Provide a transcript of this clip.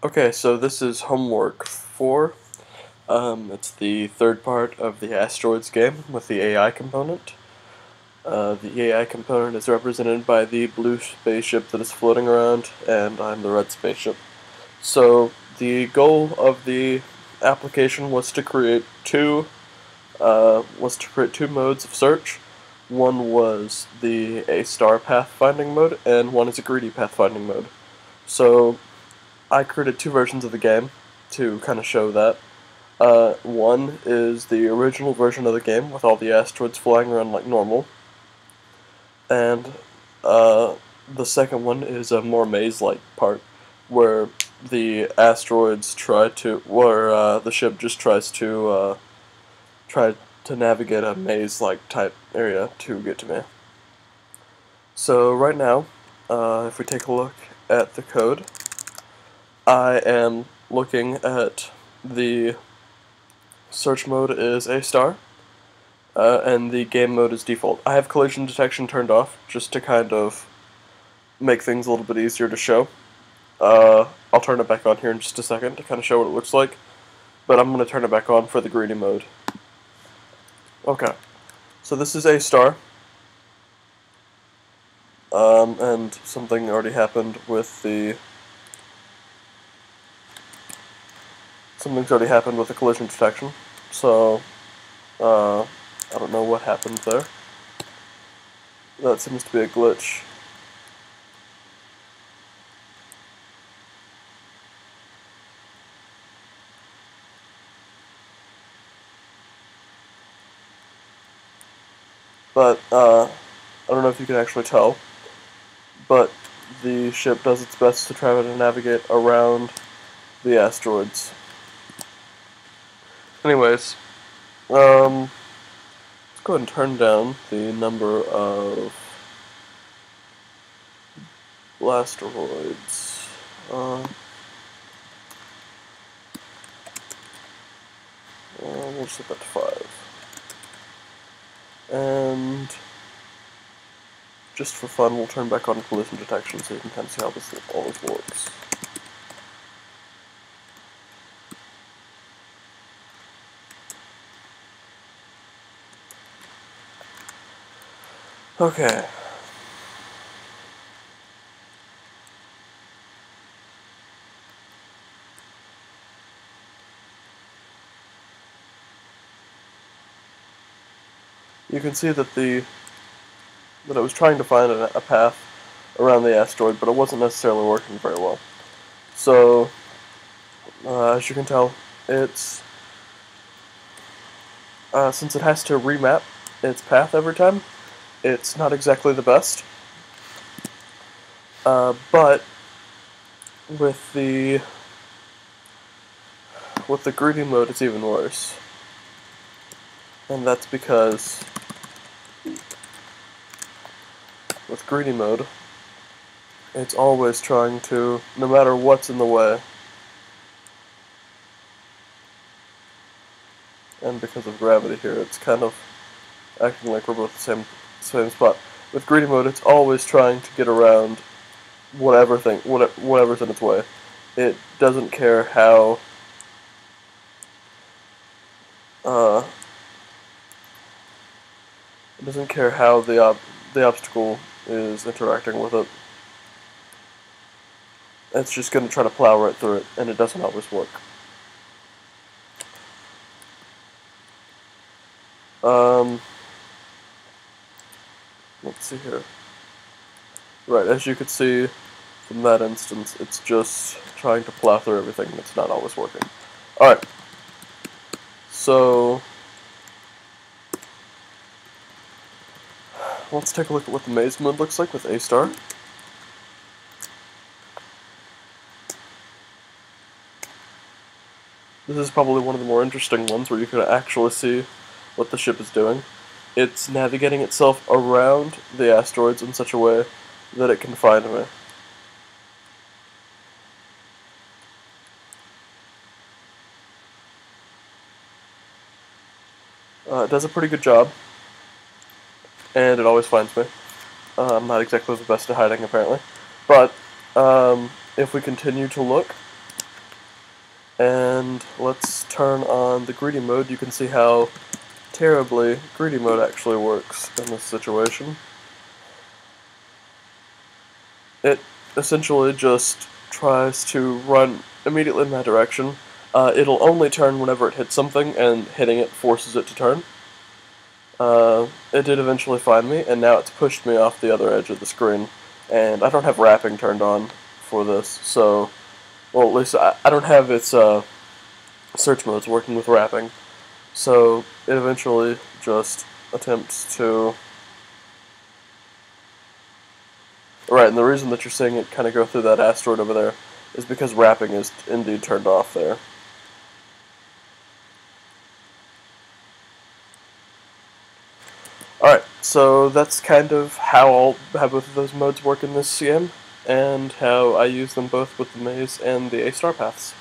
Okay, so this is homework 4. It's the third part of the Asteroids game with the AI component. The AI component is represented by the blue spaceship that is floating around, and I'm the red spaceship. So the goal of the application was to create two modes of search. One was the A-star pathfinding mode, and one is a greedy pathfinding mode. So I created two versions of the game to kind of show that. One is the original version of the game with all the asteroids flying around like normal, and the second one is a more maze-like part where the ship just try to navigate a maze-like type area to get to me. So right now, if we take a look at the code, I am looking at the search mode is A-star, and the game mode is default. I have collision detection turned off just to kind of make things a little bit easier to show. I'll turn it back on here in just a second to kind of show what it looks like, but I'm going to turn it back on for the greedy mode. Okay, so this is A-star, and something already happened with the collision detection, so I don't know what happened there. That seems to be a glitch. But I don't know if you can actually tell, but the ship does its best to try to navigate around the asteroids. Anyways, let's go ahead and turn down the number of Blasteroids. We'll set that to 5. And just for fun, we'll turn back on collision detection so you can kind of see how this always works. Okay. You can see that I was trying to find a path around the asteroid, but it wasn't necessarily working very well. So, as you can tell, it's since it has to remap its path every time, it's not exactly the best. But with the greedy mode, it's even worse, and that's because with greedy mode, it's always trying to, no matter what's in the way, and because of gravity here, it's kind of acting like we're both the same spot. With greedy mode, it's always trying to get around whatever's in its way. It doesn't care how the obstacle is interacting with it. It's just going to try to plow right through it, and it doesn't always work. Let's see here. Right, as you could see from that instance, it's just trying to plow through everything, and it's not always working. Alright. So, let's take a look at what the maze mode looks like with A-star. This is probably one of the more interesting ones where you can actually see what the ship is doing. It's navigating itself around the asteroids in such a way that it can find me. It does a pretty good job, and it always finds me. I'm not exactly the best at hiding, apparently. But if we continue to look, And let's turn on the greedy mode. You can see how terribly greedy mode actually works in this situation. It essentially just tries to run immediately in that direction. It'll only turn whenever it hits something, and hitting it forces it to turn. It did eventually find me, and now it's pushed me off the other edge of the screen. And I don't have wrapping turned on for this, so, well, at least I don't have its search modes working with wrapping. So it eventually just attempts to... Right, and the reason that you're seeing it kind of go through that asteroid over there is because wrapping is indeed turned off there. Alright, so that's kind of how both of those modes work in this game, and how I use them both with the maze and the A-star paths.